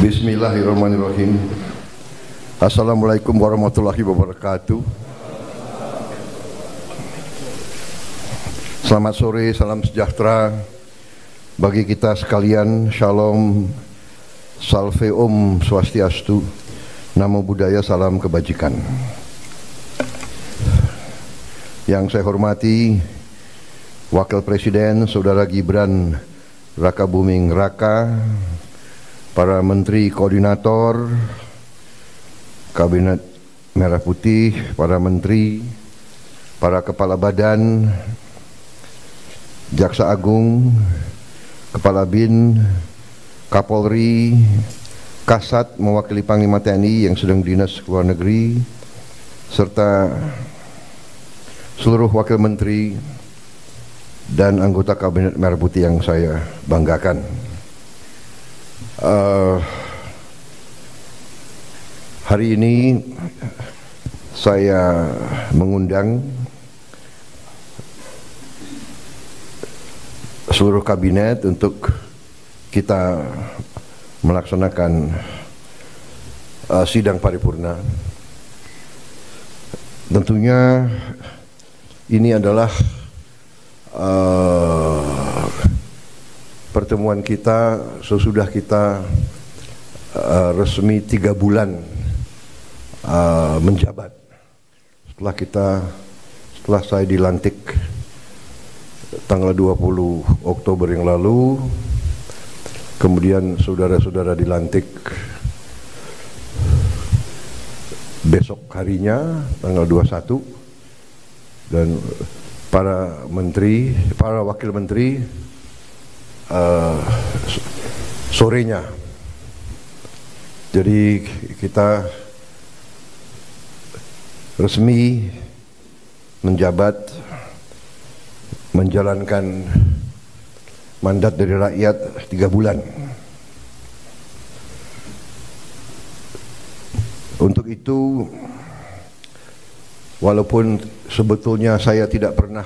Bismillahirrahmanirrahim. Assalamualaikum warahmatullahi wabarakatuh. Selamat sore, salam sejahtera bagi kita sekalian. Shalom, salve om swastiastu, namo buddhaya, salam kebajikan. Yang saya hormati Wakil Presiden Saudara Gibran Rakabuming Raka, para Menteri Koordinator Kabinet Merah Putih, para Menteri, para Kepala Badan, Jaksa Agung, Kepala BIN, Kapolri, Kasat mewakili Panglima TNI yang sedang dinas ke luar negeri, serta seluruh Wakil Menteri dan anggota Kabinet Merah Putih yang saya banggakan. Hari ini saya mengundang seluruh kabinet untuk kita melaksanakan sidang paripurna. Tentunya ini adalah pertemuan kita sesudah kita resmi 3 bulan menjabat. Setelah saya dilantik tanggal 20 Oktober yang lalu, kemudian saudara-saudara dilantik besok harinya tanggal 21, dan para menteri, para wakil menteri sorenya. Jadi kita resmi menjabat, menjalankan mandat dari rakyat 3 bulan. Untuk itu, walaupun sebetulnya saya tidak pernah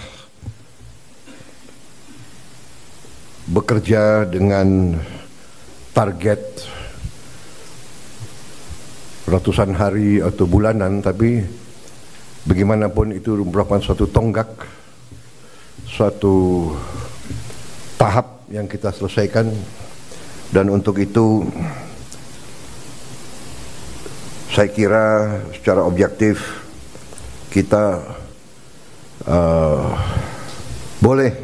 bekerja dengan target ratusan hari atau bulanan, tapi bagaimanapun itu merupakan suatu tonggak, suatu tahap yang kita selesaikan. Dan untuk itu saya kira secara objektif kita boleh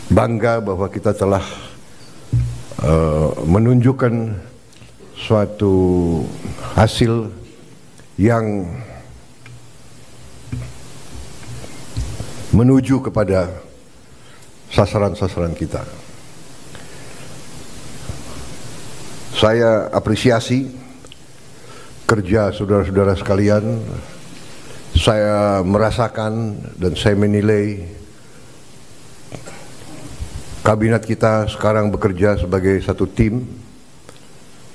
bangga bahwa kita telah menunjukkan suatu hasil yang menuju kepada sasaran-sasaran kita. Saya apresiasi kerja saudara-saudara sekalian. Saya merasakan dan saya menilai kabinet kita sekarang bekerja sebagai satu tim.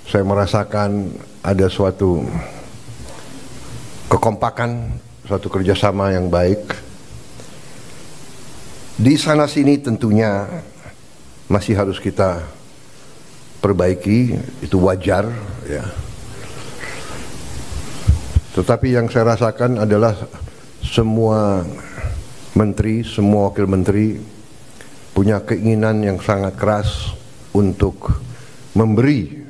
Saya merasakan ada suatu kekompakan, suatu kerjasama yang baik. Di sana sini tentunya masih harus kita perbaiki, itu wajar ya. Tetapi yang saya rasakan adalah semua menteri, semua wakil menteri punya keinginan yang sangat keras untuk memberi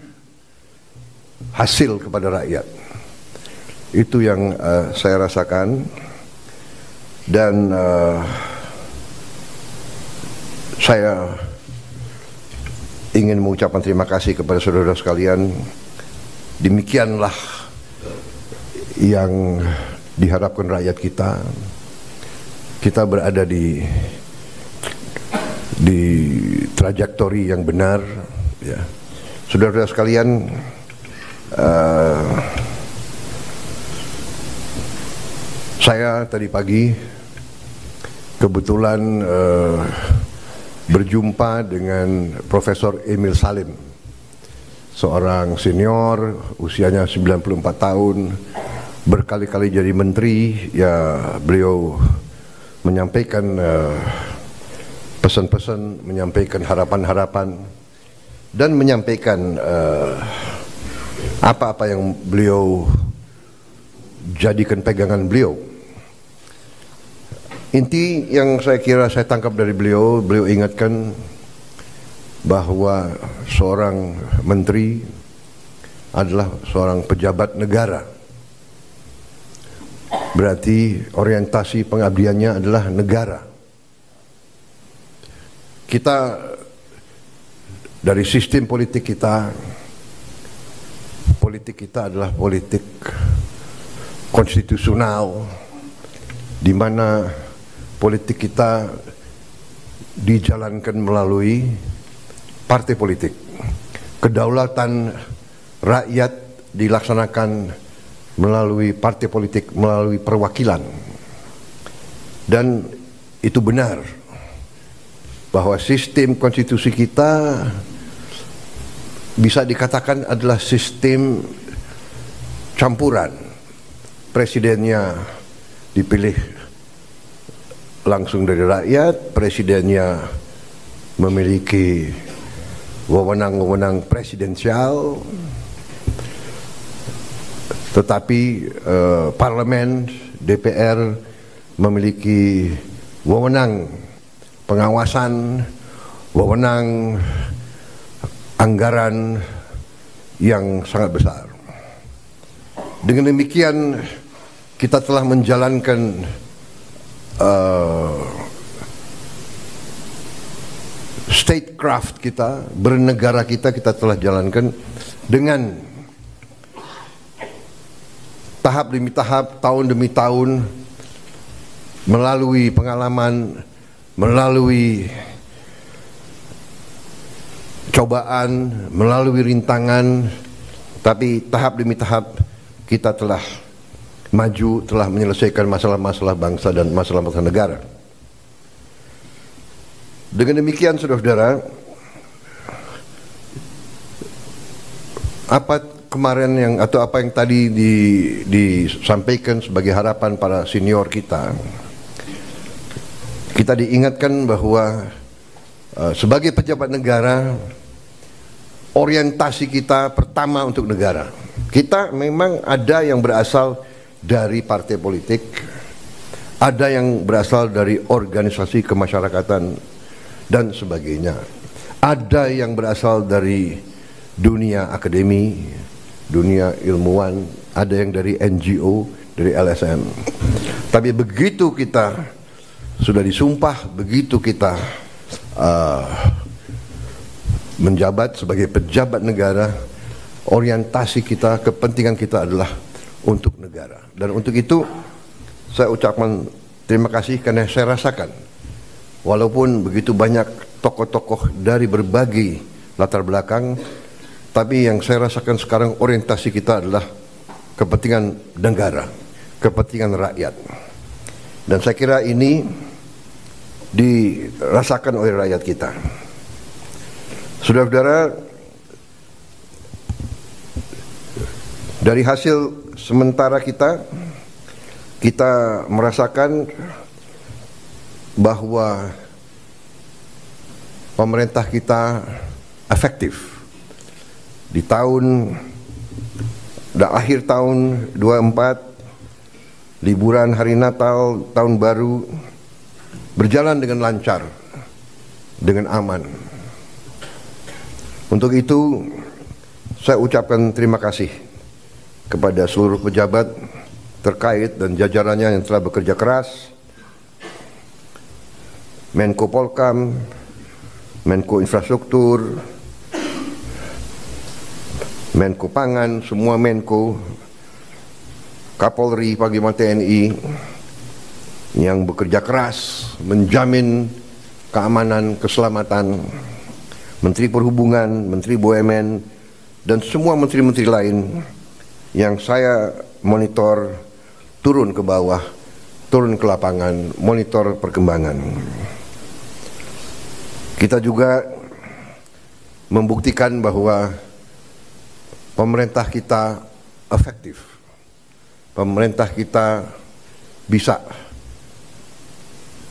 hasil kepada rakyat. Itu yang saya rasakan. Dan saya ingin mengucapkan terima kasih kepada saudara sekalian. Demikianlah yang diharapkan rakyat kita. Kita berada di trajektori yang benar, ya. Saudara-saudara sekalian, saya tadi pagi kebetulan berjumpa dengan Profesor Emil Salim, seorang senior, usianya 94 tahun, berkali-kali jadi menteri. Ya, beliau menyampaikan pesan-pesan, menyampaikan harapan-harapan, dan menyampaikan apa-apa yang beliau jadikan pegangan beliau. Inti yang saya kira saya tangkap dari beliau ingatkan bahwa seorang menteri adalah seorang pejabat negara. Berarti orientasi pengabdiannya adalah negara. Kita dari sistem politik kita adalah politik konstitusional, di mana politik kita dijalankan melalui partai politik. Kedaulatan rakyat dilaksanakan melalui partai politik, melalui perwakilan. Dan itu benar bahwa sistem konstitusi kita bisa dikatakan adalah sistem campuran. Presidennya dipilih langsung dari rakyat, presidennya memiliki wewenang-wewenang presidensial, tetapi parlemen, DPR memiliki wewenang pengawasan, wewenang anggaran yang sangat besar. Dengan demikian kita telah menjalankan statecraft kita, bernegara kita telah jalankan dengan tahap demi tahap, tahun demi tahun, melalui pengalaman, melalui cobaan, melalui rintangan, tapi tahap demi tahap kita telah maju, telah menyelesaikan masalah-masalah bangsa dan masalah-masalah negara. Dengan demikian, saudara-saudara, apa yang tadi disampaikan sebagai harapan para senior kita diingatkan bahwa sebagai pejabat negara, orientasi kita pertama untuk negara. Kita memang ada yang berasal dari partai politik, ada yang berasal dari organisasi kemasyarakatan dan sebagainya, ada yang berasal dari dunia akademi, dunia ilmuwan, ada yang dari NGO, dari LSM. Tapi begitu kita sudah disumpah, begitu kita menjabat sebagai pejabat negara, orientasi kita, kepentingan kita adalah untuk negara. Dan untuk itu saya ucapkan terima kasih, karena saya rasakan walaupun begitu banyak tokoh-tokoh dari berbagai latar belakang, tapi yang saya rasakan sekarang orientasi kita adalah kepentingan negara, kepentingan rakyat. Dan saya kira ini dirasakan oleh rakyat kita. Saudara-saudara, dari hasil sementara kita merasakan bahwa pemerintah kita efektif. Di akhir tahun 24, liburan hari Natal, tahun baru, berjalan dengan lancar, dengan aman. Untuk itu saya ucapkan terima kasih kepada seluruh pejabat terkait dan jajarannya yang telah bekerja keras, Menko Polkam, Menko Infrastruktur, Menko Pangan, semua Menko, Kapolri, Panglima TNI yang bekerja keras menjamin keamanan, keselamatan, Menteri Perhubungan, Menteri BUMN, dan semua menteri-menteri lain yang saya monitor turun ke bawah, turun ke lapangan, monitor perkembangan. Kita juga membuktikan bahwa pemerintah kita efektif. Pemerintah kita bisa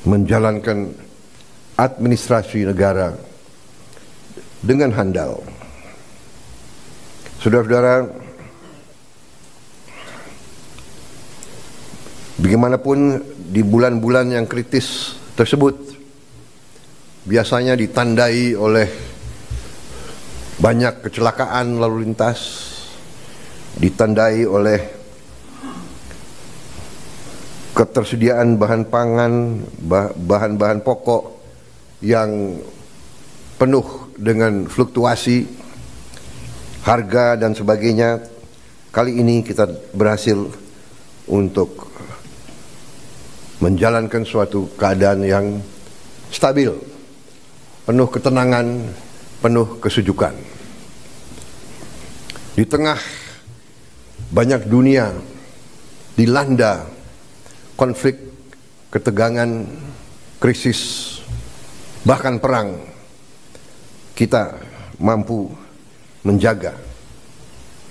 menjalankan administrasi negara dengan handal. Saudara-saudara, bagaimanapun di bulan-bulan yang kritis tersebut biasanya ditandai oleh banyak kecelakaan lalu lintas, ditandai oleh ketersediaan bahan pangan, bahan-bahan pokok yang penuh dengan fluktuasi harga dan sebagainya. Kali ini kita berhasil untuk menjalankan suatu keadaan yang stabil, penuh ketenangan, penuh kesejukan. Di tengah banyak dunia dilanda konflik, ketegangan, krisis, bahkan perang, kita mampu menjaga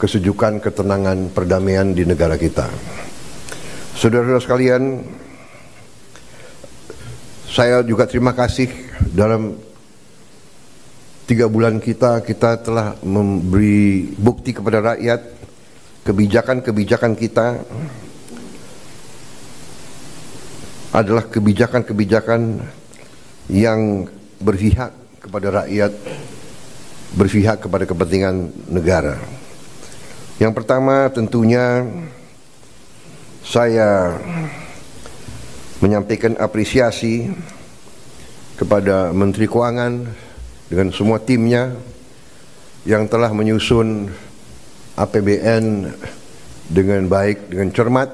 kesejukan, ketenangan, perdamaian di negara kita. Saudara-saudara sekalian, saya juga terima kasih dalam 3 bulan kita telah memberi bukti kepada rakyat kebijakan-kebijakan kita adalah kebijakan-kebijakan yang berpihak kepada rakyat, berpihak kepada kepentingan negara. Yang pertama tentunya saya menyampaikan apresiasi kepada Menteri Keuangan dengan semua timnya yang telah menyusun APBN dengan baik, dengan cermat,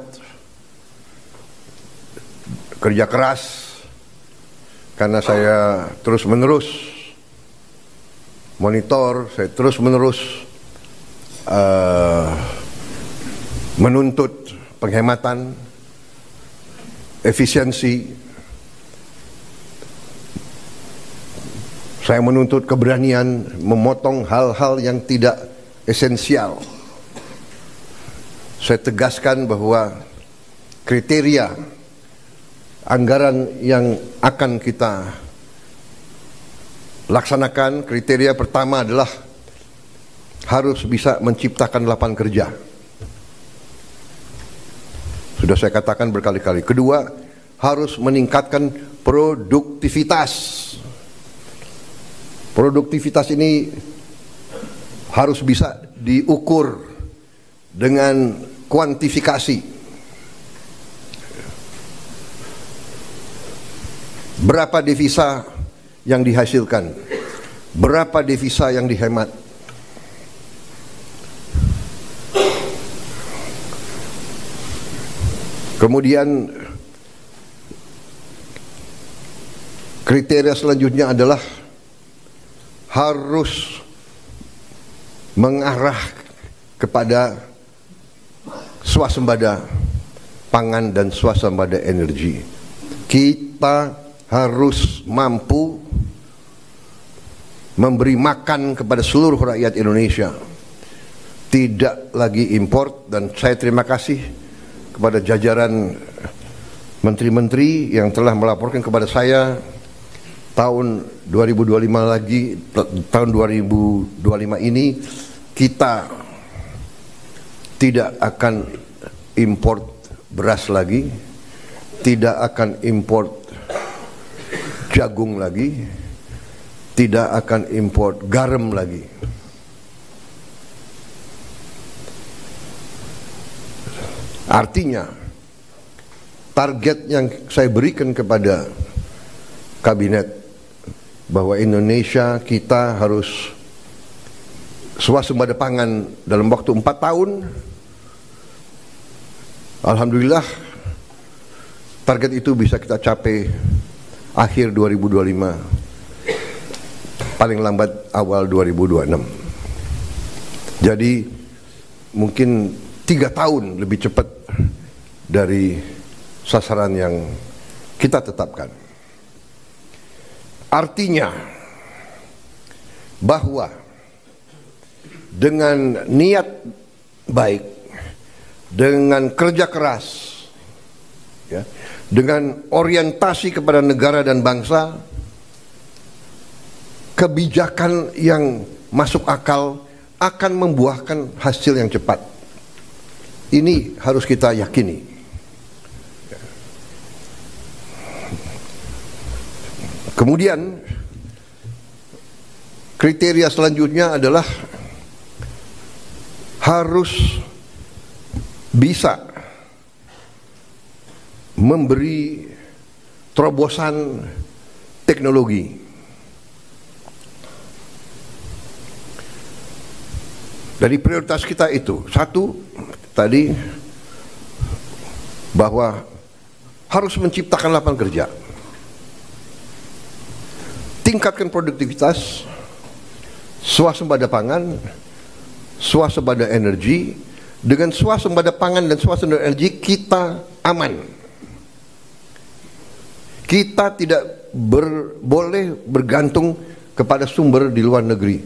kerja keras, karena saya terus-menerus monitor, saya terus-menerus menuntut penghematan, efisiensi. Saya menuntut keberanian memotong hal-hal yang tidak esensial. Saya tegaskan bahwa kriteria anggaran yang akan kita laksanakan, kriteria pertama adalah harus bisa menciptakan lapangan kerja. Sudah saya katakan berkali-kali. Kedua, harus meningkatkan produktivitas. Produktivitas ini harus bisa diukur dengan kuantifikasi. Berapa devisa yang dihasilkan? Berapa devisa yang dihemat? Kemudian kriteria selanjutnya adalah harus mengarah kepada swasembada pangan dan swasembada energi. Kita harus mampu memberi makan kepada seluruh rakyat Indonesia, tidak lagi import. Dan saya terima kasih kepada jajaran menteri-menteri yang telah melaporkan kepada saya tahun 2025 lagi, tahun 2025 ini kita tidak akan import beras lagi, tidak akan import jagung lagi, tidak akan import garam lagi. Artinya target yang saya berikan kepada kabinet bahwa Indonesia kita harus swasembada pangan dalam waktu 4 tahun. Alhamdulillah target itu bisa kita capai akhir 2025, paling lambat awal 2026. Jadi mungkin 3 tahun lebih cepat dari sasaran yang kita tetapkan. Artinya bahwa dengan niat baik, dengan kerja keras, ya, dengan orientasi kepada negara dan bangsa, kebijakan yang masuk akal akan membuahkan hasil yang cepat. Ini harus kita yakini. Kemudian kriteria selanjutnya adalah harus bisa memberi terobosan teknologi. Dari prioritas kita itu, satu tadi bahwa harus menciptakan lapangan kerja, tingkatkan produktivitas, swasembada pangan, swasembada energi. Dengan swasembada pangan dan swasembada energi kita aman. Kita tidak boleh bergantung kepada sumber di luar negeri.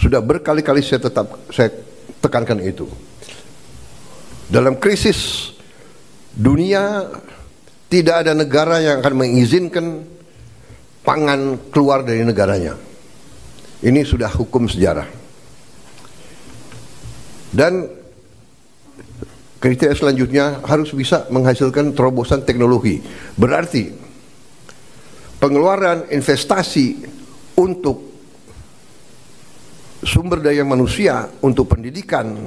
Sudah berkali-kali saya tekankan itu. Dalam krisis dunia tidak ada negara yang akan mengizinkan pangan keluar dari negaranya. Ini sudah hukum sejarah. Dan kriteria selanjutnya harus bisa menghasilkan terobosan teknologi. Berarti pengeluaran investasi untuk sumber daya manusia, untuk pendidikan,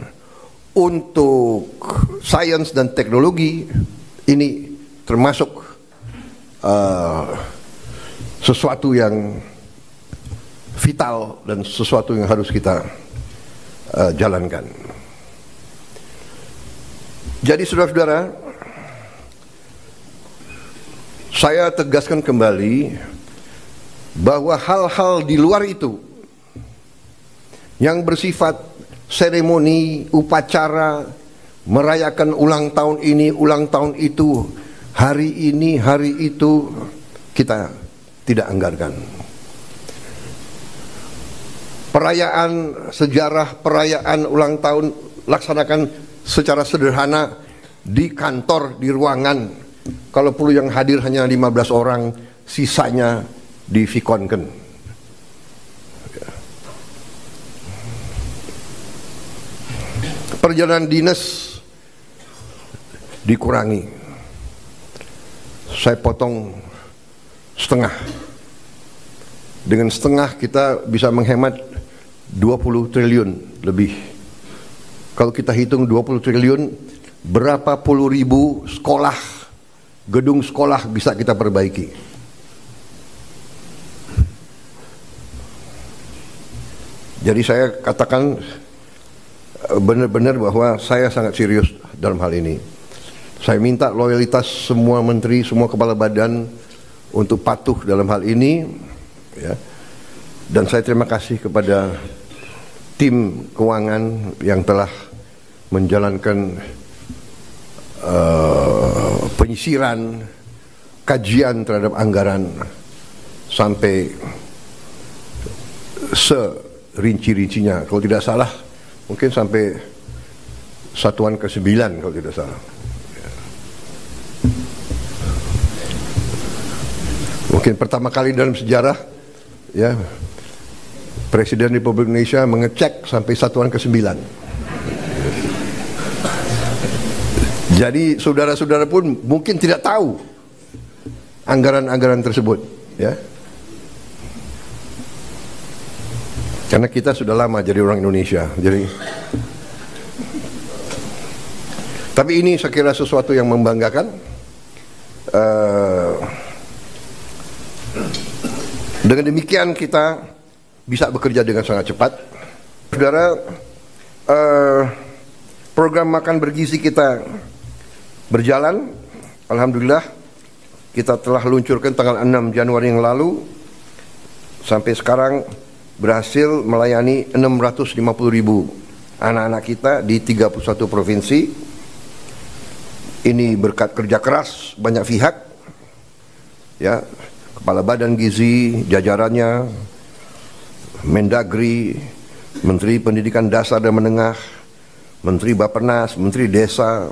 untuk sains dan teknologi, ini termasuk sesuatu yang vital dan sesuatu yang harus kita jalankan. Jadi saudara-saudara, saya tegaskan kembali bahwa hal-hal di luar itu yang bersifat seremoni, upacara, merayakan ulang tahun ini, ulang tahun itu, hari ini, hari itu, kita tidak anggarkan. Perayaan sejarah, perayaan ulang tahun laksanakan secara sederhana di kantor, di ruangan. Kalau perlu yang hadir hanya 15 orang, sisanya di Vikonken. Perjalanan dinas dikurangi. Saya potong setengah. Dengan setengah kita bisa menghemat 20 triliun lebih. Kalau kita hitung 20 triliun, berapa puluh ribu sekolah, gedung sekolah bisa kita perbaiki. Jadi saya katakan benar-benar bahwa saya sangat serius dalam hal ini. Saya minta loyalitas semua menteri, semua kepala badan untuk patuh dalam hal ini, ya. Dan saya terima kasih kepada tim keuangan yang telah menjalankan penyisiran, kajian terhadap anggaran sampai serinci-rincinya. Kalau tidak salah, mungkin sampai satuan ke-9 kalau tidak salah. Mungkin pertama kali dalam sejarah, ya, Presiden Republik Indonesia mengecek sampai satuan ke-9. Jadi saudara-saudara pun mungkin tidak tahu anggaran-anggaran tersebut, ya. Karena kita sudah lama jadi orang Indonesia. Jadi, tapi ini saya kira sesuatu yang membanggakan. Dengan demikian kita bisa bekerja dengan sangat cepat. Saudara, program makan bergizi kita berjalan. Alhamdulillah, kita telah luncurkan tanggal 6 Januari yang lalu. Sampai sekarang berhasil melayani 650.000 anak-anak kita di 31 provinsi. Ini berkat kerja keras banyak pihak, ya, Kepala Badan Gizi, jajarannya, Mendagri, Menteri Pendidikan Dasar dan Menengah, Menteri Bappenas, Menteri Desa,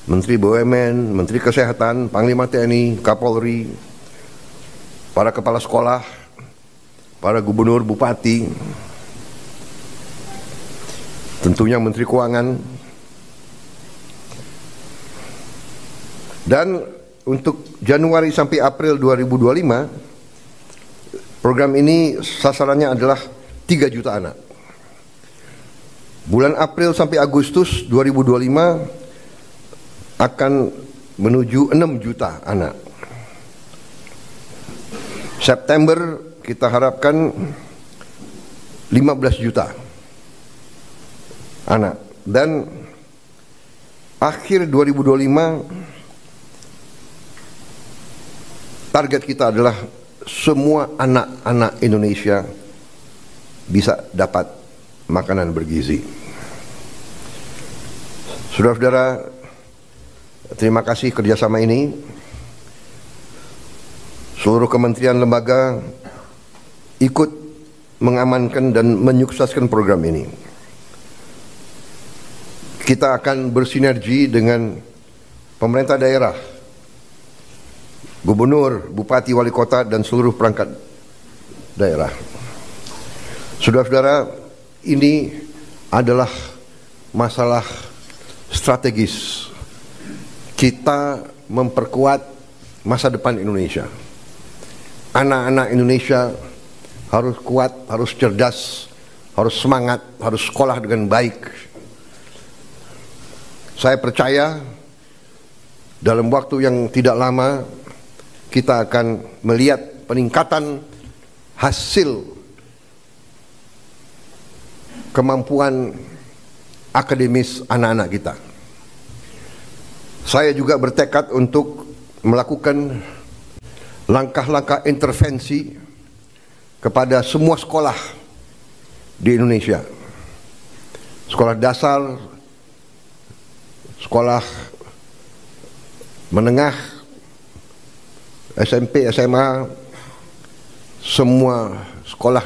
Menteri BUMN, Menteri Kesehatan, Panglima TNI, Kapolri, para kepala sekolah, para gubernur, bupati, tentunya Menteri Keuangan. Dan untuk Januari sampai April 2025, program ini sasarannya adalah 3 juta anak. Bulan April sampai Agustus 2025 akan menuju 6 juta anak. September kita harapkan 15 juta anak. Dan akhir 2025 target kita adalah semua anak-anak Indonesia bisa dapat makanan bergizi. Saudara-saudara, terima kasih kerjasama ini. Seluruh kementerian lembaga ikut mengamankan dan menyukseskan program ini. Kita akan bersinergi dengan pemerintah daerah, gubernur, bupati, wali kota, dan seluruh perangkat daerah. Saudara-saudara, ini adalah masalah strategis. Kita memperkuat masa depan Indonesia. Anak-anak Indonesia harus kuat, harus cerdas, harus semangat, harus sekolah dengan baik. Saya percaya dalam waktu yang tidak lama kita akan melihat peningkatan hasil kemampuan akademis anak-anak kita. Saya juga bertekad untuk melakukan langkah-langkah intervensi kepada semua sekolah di Indonesia. Sekolah dasar, sekolah menengah, SMP, SMA, semua sekolah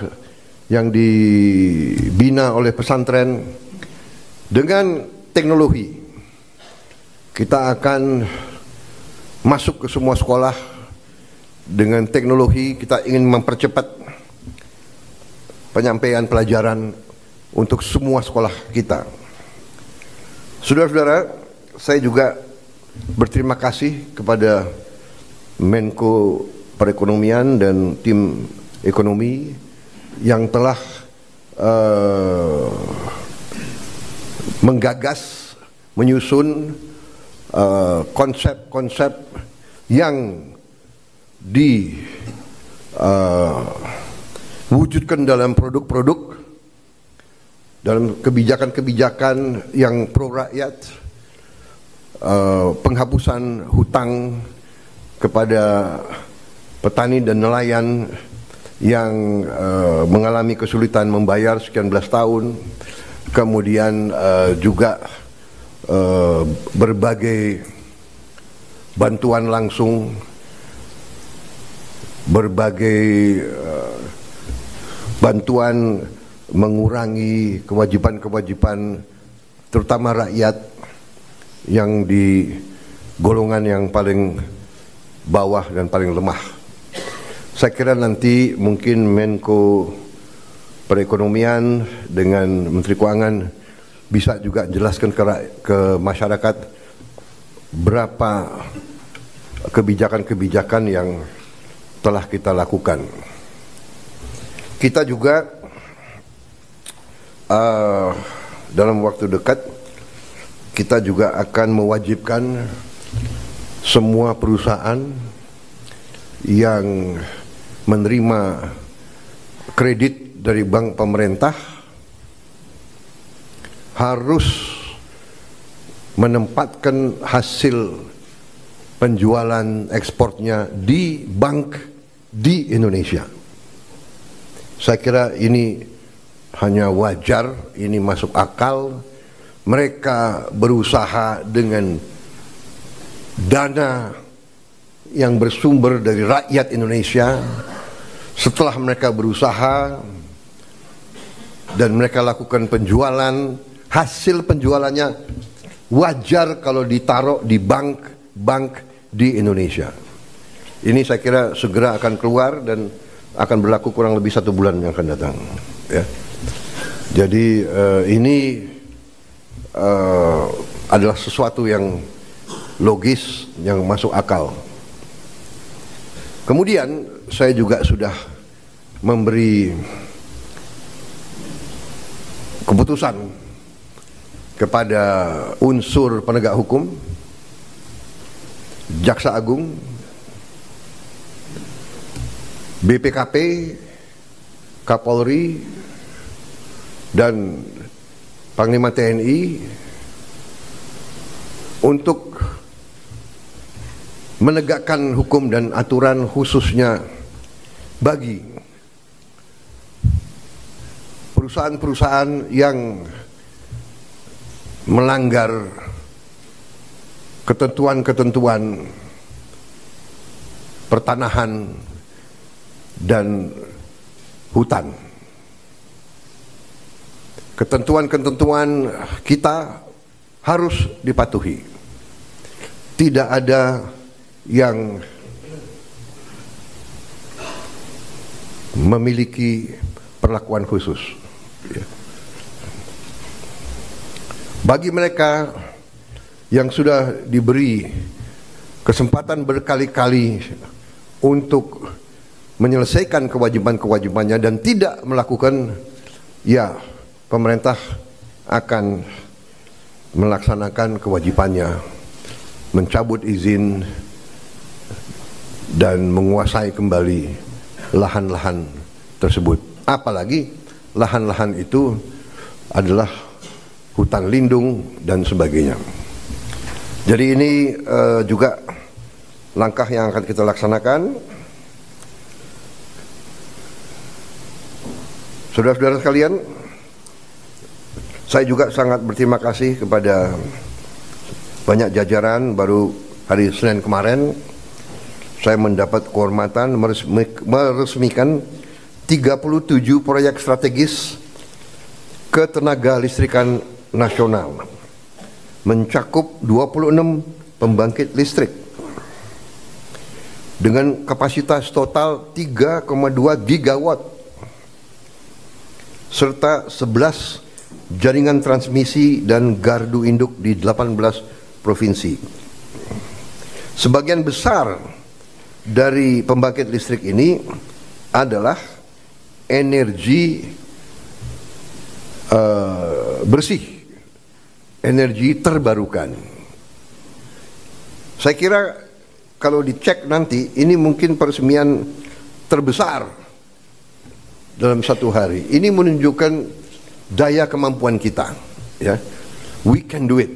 yang dibina oleh pesantren dengan teknologi. Kita akan masuk ke semua sekolah dengan teknologi. Kita ingin mempercepat penyampaian pelajaran untuk semua sekolah kita. Saudara-saudara, saya juga berterima kasih kepada Menko Perekonomian dan tim ekonomi yang telah menggagas, menyusun konsep-konsep yang diwujudkan dalam produk-produk, dalam kebijakan-kebijakan yang pro rakyat, penghapusan hutang kepada petani dan nelayan yang mengalami kesulitan membayar sekian belas tahun, kemudian juga berbagai bantuan langsung, berbagai bantuan mengurangi kewajiban-kewajiban terutama rakyat yang di golongan yang paling bawah dan paling lemah. Saya kira nanti mungkin Menko Perekonomian dengan Menteri Keuangan bisa juga jelaskan ke masyarakat berapa kebijakan-kebijakan yang telah kita lakukan. Kita juga dalam waktu dekat kita juga akan mewajibkan semua perusahaan yang menerima kredit dari bank pemerintah harus menempatkan hasil penjualan ekspornya di bank di Indonesia. Saya kira ini hanya wajar, ini masuk akal. Mereka berusaha dengan dana yang bersumber dari rakyat Indonesia. Setelah mereka berusaha dan mereka lakukan penjualan, hasil penjualannya wajar kalau ditaruh di bank di Indonesia. Ini saya kira segera akan keluar dan akan berlaku kurang lebih 1 bulan yang akan datang. Ya. Jadi ini adalah sesuatu yang logis, yang masuk akal. Kemudian saya juga sudah memberi keputusan kepada unsur penegak hukum, Jaksa Agung, BPKP, Kapolri, dan Panglima TNI untuk menegakkan hukum dan aturan khususnya bagi perusahaan-perusahaan yang melanggar ketentuan-ketentuan pertanahan dan hutan. Ketentuan-ketentuan kita harus dipatuhi. Tidak ada yang memiliki perlakuan khusus. Bagi mereka yang sudah diberi kesempatan berkali-kali untuk menyelesaikan kewajiban-kewajibannya dan tidak melakukan, ya pemerintah akan melaksanakan kewajibannya, mencabut izin dan menguasai kembali lahan-lahan tersebut. Apalagi lahan-lahan itu adalah hutan lindung dan sebagainya. Jadi ini juga langkah yang akan kita laksanakan. Saudara-saudara sekalian, saya juga sangat berterima kasih kepada banyak jajaran. Baru hari Senin kemarin saya mendapat kehormatan meresmikan 37 proyek strategis ketenaga listrikan nasional, mencakup 26 pembangkit listrik dengan kapasitas total 3,2 gigawatt serta 11 jaringan transmisi dan gardu induk di 18 provinsi. Sebagian besar dari pembangkit listrik ini adalah energi bersih, energi terbarukan. Saya kira kalau dicek nanti, ini mungkin peresmian terbesar dalam satu hari. Ini menunjukkan daya kemampuan kita, ya. We can do it.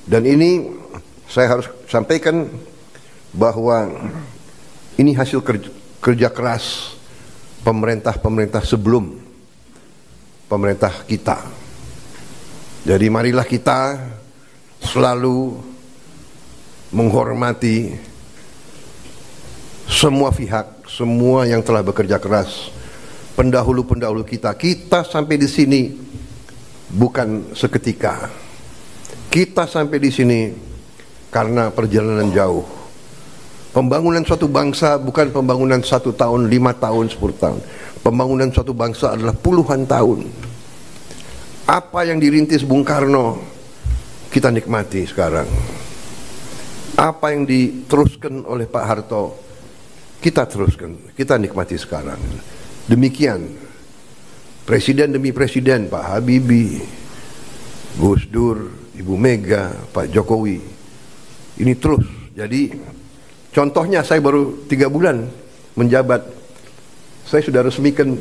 Dan ini saya harus sampaikan bahwa ini hasil kerja keras pemerintah-pemerintah sebelum pemerintah kita. Jadi marilah kita selalu menghormati semua pihak, semua yang telah bekerja keras, pendahulu-pendahulu kita. Kita sampai di sini bukan seketika. Kita sampai di sini karena perjalanan jauh. Pembangunan suatu bangsa bukan pembangunan 1 tahun, 5 tahun, 10 tahun. Pembangunan suatu bangsa adalah puluhan tahun. Apa yang dirintis Bung Karno kita nikmati sekarang. Apa yang diteruskan oleh Pak Harto kita teruskan, kita nikmati sekarang. Demikian presiden demi presiden, Pak Habibie, Gus Dur, Ibu Mega, Pak Jokowi, ini terus. Jadi contohnya saya baru 3 bulan menjabat, saya sudah resmikan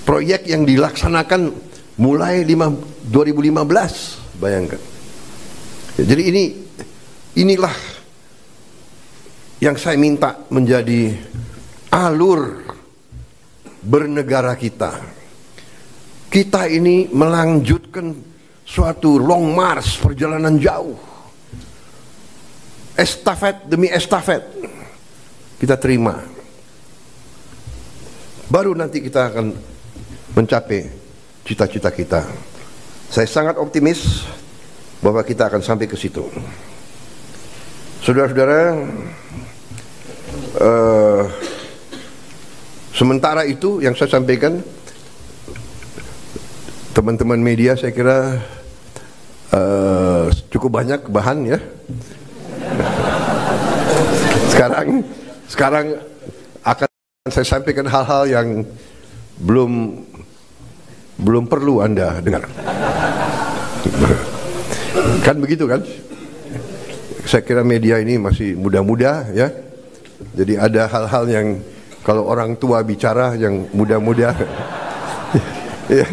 proyek yang dilaksanakan mulai 2015, bayangkan. Jadi inilah yang saya minta menjadi alur bernegara kita. Kita ini melanjutkan suatu long march, perjalanan jauh, estafet demi estafet kita terima. Baru nanti kita akan mencapai cita-cita kita. Saya sangat optimis bahwa kita akan sampai ke situ. Saudara-saudara, sementara itu yang saya sampaikan, teman-teman media saya kira cukup banyak bahan ya. Sekarang akan saya sampaikan hal-hal yang belum perlu Anda dengar. Kan begitu kan? Saya kira media ini masih muda-muda ya. Jadi ada hal-hal yang kalau orang tua bicara yang muda-muda ya,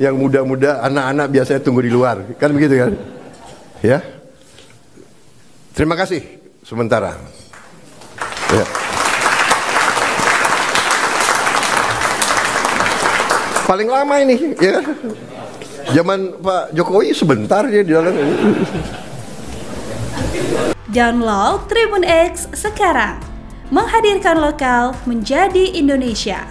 yang muda-muda, anak-anak biasanya tunggu di luar. Kan begitu kan? Ya. Terima kasih sementara. Ya. Paling lama ini ya. Zaman Pak Jokowi sebentar dia di dalam. Download Tribun X sekarang. Menghadirkan lokal menjadi Indonesia.